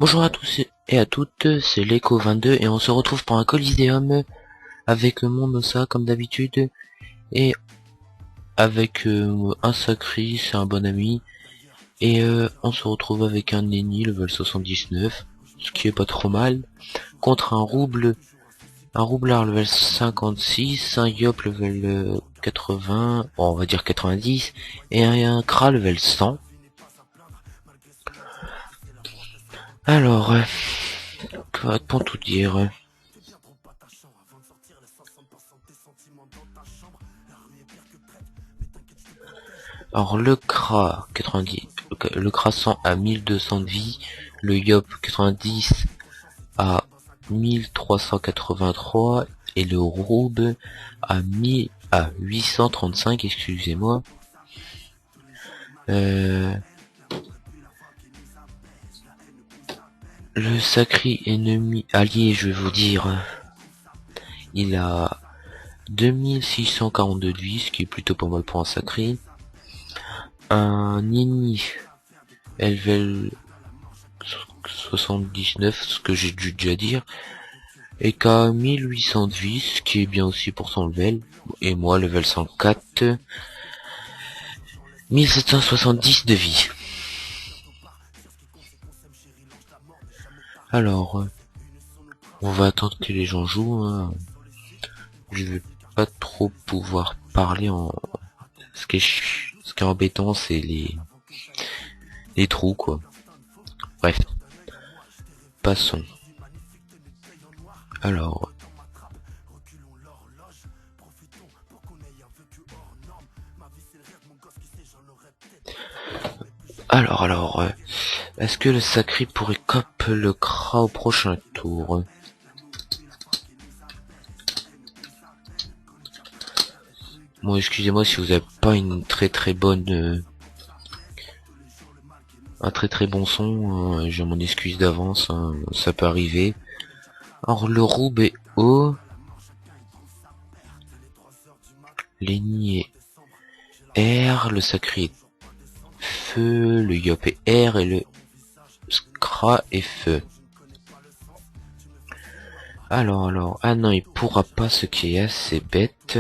Bonjour à tous et à toutes, c'est l'Echo 22 et on se retrouve pour un Coliseum avec mon Ossa comme d'habitude et avec un Sacri, c'est un bon ami, et on se retrouve avec un Nenny level 79, ce qui est pas trop mal, contre un roublard level 56, un Yop level 80, bon, on va dire 90, et un Kra level 100. Alors, pour tout dire, alors le Kra 90, le Kra 100 à 1200 de vie, le Yop 90 à 1383 et le Roube à 835, excusez-moi. Le sacré ennemi allié, je vais vous dire, il a 2642 de vie, ce qui est plutôt pas mal pour un sacré. Un ennemi level 79, ce que j'ai dû déjà dire, et qu'à 1800 de vie, ce qui est bien aussi pour son level, et moi level 104, 1770 de vie. Alors, on va attendre que les gens jouent, hein. Je vais pas trop pouvoir parler en... Ce qui est embêtant, c'est les trous, quoi. Bref, passons. Alors, est-ce que le sacré pourrait cop le Kra au prochain tour? Bon, excusez-moi si vous avez pas une très bonne... un très bon son, hein, j'ai mon excuse d'avance, hein, ça peut arriver. Alors, le Roube est haut. Lenny est R, le sacré est feu, le Yop est R et le Skra est feu. Alors, ah non, il pourra pas, ce qui est assez bête.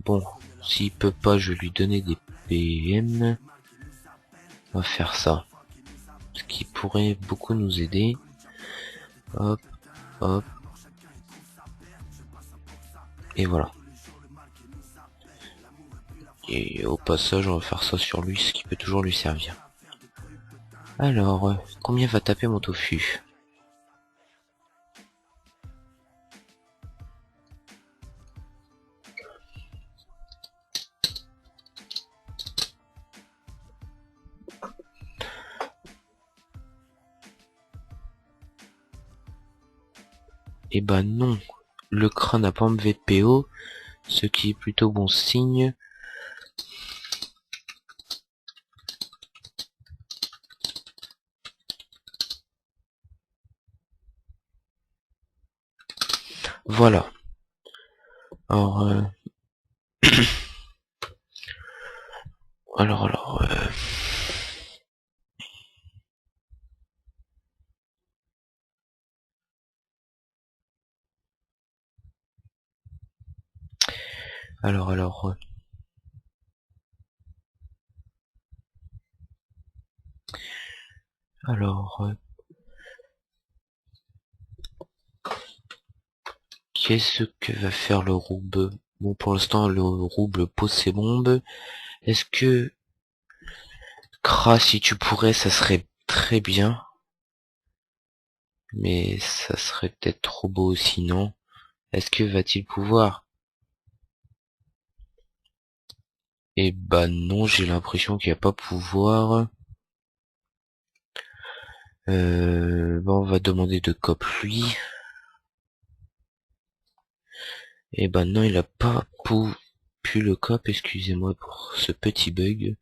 Bon, s'il peut pas, je vais lui donner des PM. On va faire ça. Ce qui pourrait beaucoup nous aider. Hop, hop. Et voilà. Et au passage, on va faire ça sur lui, ce qui peut toujours lui servir. Alors, combien va taper mon tofu? Eh ben non, le crâne n'a pas MVPO, ce qui est plutôt bon signe. Voilà. Alors, alors, alors, alors, qu'est-ce que va faire le Roube? Bon, pour l'instant, le Roube pose ses bombes. Est-ce que, Kra, si tu pourrais, ça serait très bien. Mais ça serait peut-être trop beau sinon. Est-ce que va-t-il pouvoir? Eh bah non, j'ai l'impression qu'il va pas pouvoir. Bon, on va demander de cop lui. Et ben non, il a pas pu le cop, excusez-moi pour ce petit bug.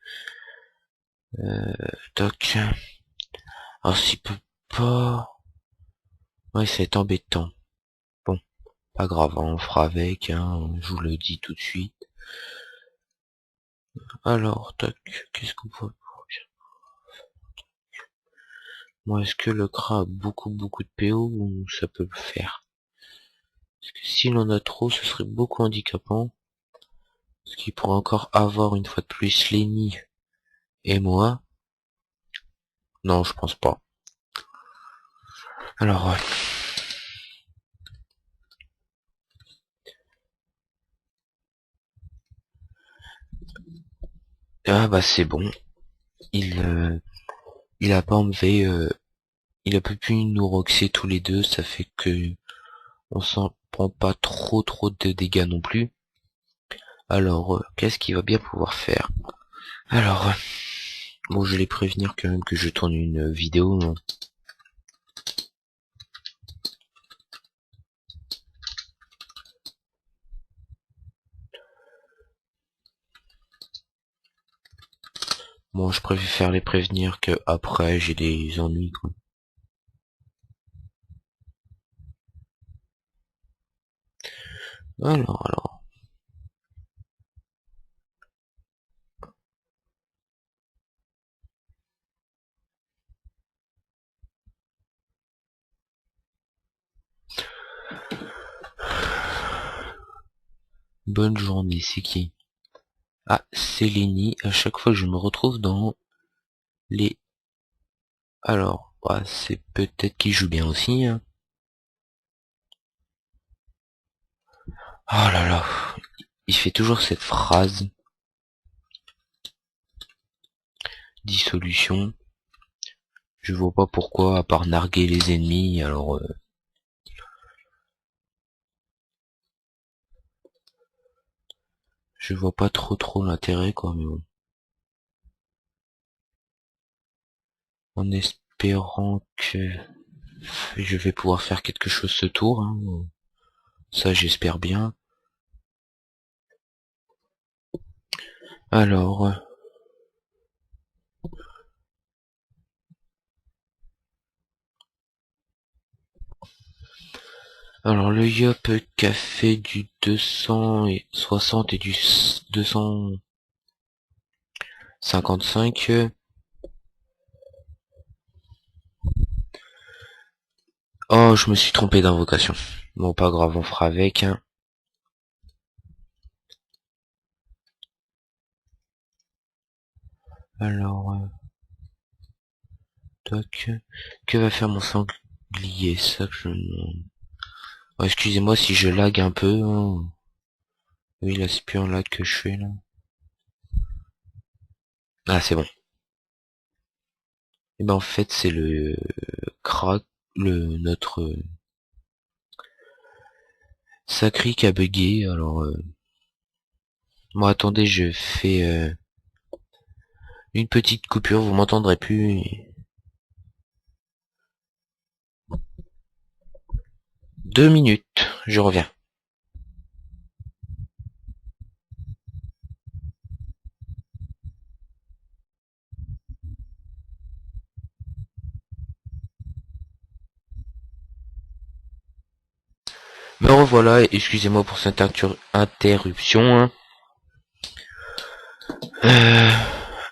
Toc. Alors s'il peut pas... Ouais, ça va être embêtant. Bon, pas grave, hein, on fera avec, hein, je vous le dis tout de suite. Alors, tac, qu'est-ce qu'on peut... Moi, est-ce que le CRA a beaucoup de PO ou ça peut le faire? Parce que s'il en a trop, ce serait beaucoup handicapant. Parce qu'il pourra encore avoir une fois de plus Lenny et moi. Non, je pense pas. Alors, ah bah c'est bon. Il, euh, il a pas enlevé, il a pas pu nous roxer tous les deux. Ça fait que on s'en prend pas trop de dégâts non plus. Alors, qu'est-ce qu'il va bien pouvoir faire? Alors, bon, je vais prévenir quand même que je tourne une vidéo, hein. Bon, je préfère les prévenir que après j'ai des ennuis, quoi. Alors. Bonne journée, c'est qui? Ah, c'est Lenny. À chaque fois, je me retrouve dans les... Alors, bah, c'est peut-être qu'il joue bien aussi, hein. Oh là là, il fait toujours cette phrase. Dissolution. Je vois pas pourquoi, à part narguer les ennemis, alors... je vois pas trop l'intérêt, quoi, mais bon. En espérant que je vais pouvoir faire quelque chose ce tour, hein. Ça, j'espère bien. Alors... Alors le Yop qui a fait du 260 et du 255. Oh, je me suis trompé d'invocation. Bon, pas grave, on fera avec, hein. Alors, toc. Que va faire mon sanglier? Ça que je me demande. Oh, excusez-moi si je lag un peu, hein. Oui, là, c'est plus un lag que je fais, là. Ah, c'est bon. Et ben, en fait, c'est le crack, notre Sacri qui a bugué. Alors, moi, attendez, je fais une petite coupure, vous m'entendrez plus. 2 minutes, je reviens. Me revoilà, excusez-moi pour cette interruption, hein. Euh,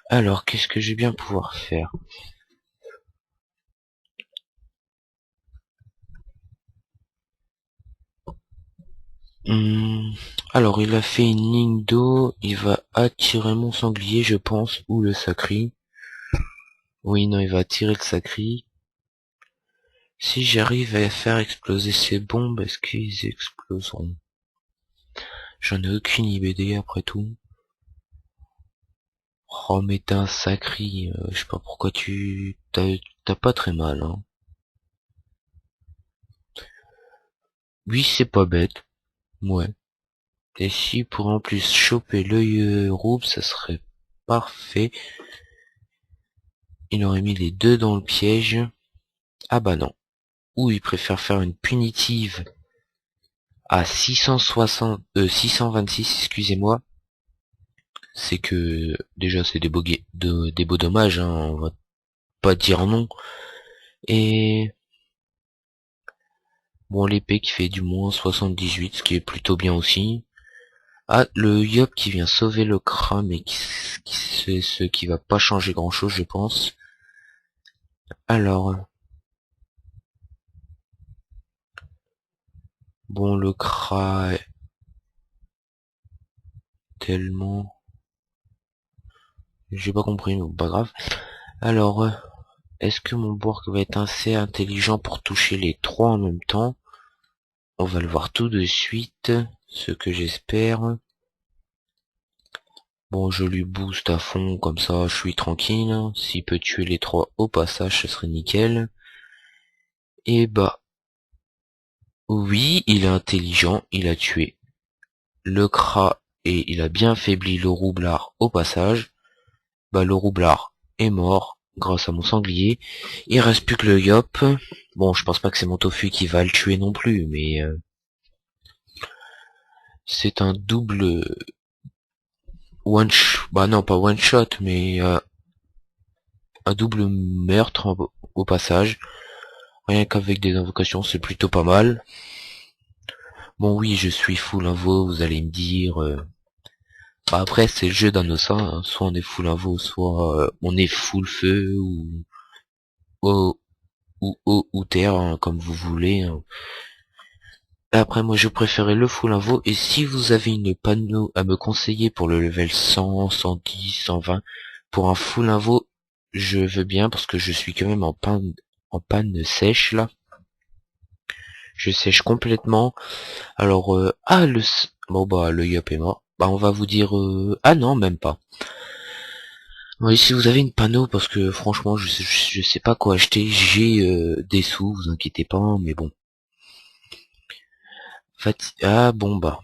alors, qu'est-ce que je vais bien pouvoir faire? Hmm, Alors, il a fait une ligne d'eau, il va attirer mon sanglier, je pense, ou le sacri. Oui, non, il va attirer le sacri. Si j'arrive à faire exploser ces bombes, est-ce qu'ils exploseront? J'en ai aucune idée après tout. Oh, mais t'es un sacri, je sais pas pourquoi t'as pas très mal, hein. Oui, c'est pas bête. Ouais. Et si pour en plus choper l'œil rouble, ça serait parfait. Il aurait mis les deux dans le piège. Ah bah non. Ou il préfère faire une punitive à 626, excusez-moi. C'est que déjà c'est des beaux dommages, hein, on va pas dire non. Et bon, l'épée qui fait du moins 78, ce qui est plutôt bien aussi. Ah, le Yop qui vient sauver le crâne, mais c'est ce qui va pas changer grand chose, je pense. Alors, bon, le Kra tellement... J'ai pas compris, mais pas grave. Alors, est-ce que mon Borg va être assez intelligent pour toucher les trois en même temps? On va le voir tout de suite, ce que j'espère. Bon, je lui booste à fond, comme ça je suis tranquille. S'il peut tuer les trois au passage, ce serait nickel. Et bah, oui, il est intelligent, il a tué le Kra et il a bien affaibli le roublard au passage. Bah, le roublard est mort grâce à mon sanglier. Il reste plus que le Yop. Bon, je pense pas que c'est mon tofu qui va le tuer non plus, mais c'est un double bah non, pas one shot, mais un double meurtre au passage. Rien qu'avec des invocations, c'est plutôt pas mal. Bon oui, je suis full invo, vous allez me dire. Bah après, c'est le jeu d'Anosa, hein. Soit on est full invo, soit on est full feu ou eau ou terre, hein, comme vous voulez, hein. Après, moi je préférais le full invo, et si vous avez une panneau à me conseiller pour le level 100, 110, 120, pour un full invo, je veux bien, parce que je suis quand même en panne sèche là. Je sèche complètement. Alors, bon bah le Yop est mort. Bah on va vous dire, ah non, même pas. Oui, si vous avez une panneau, parce que franchement, je sais pas quoi acheter, j'ai des sous, vous inquiétez pas, hein, mais bon. Ah bon bah,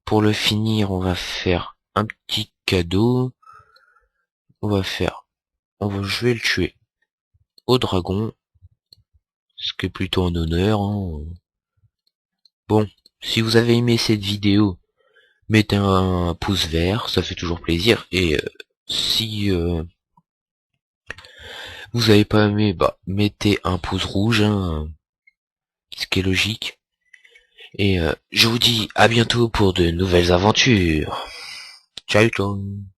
pour le finir, on va faire un petit cadeau. Je vais le tuer au dragon, ce qui est plutôt en honneur, hein. Bon, si vous avez aimé cette vidéo, mettez un pouce vert, ça fait toujours plaisir. Et si vous avez pas aimé, bah mettez un pouce rouge, hein, ce qui est logique. Et je vous dis à bientôt pour de nouvelles aventures. Ciao ciao.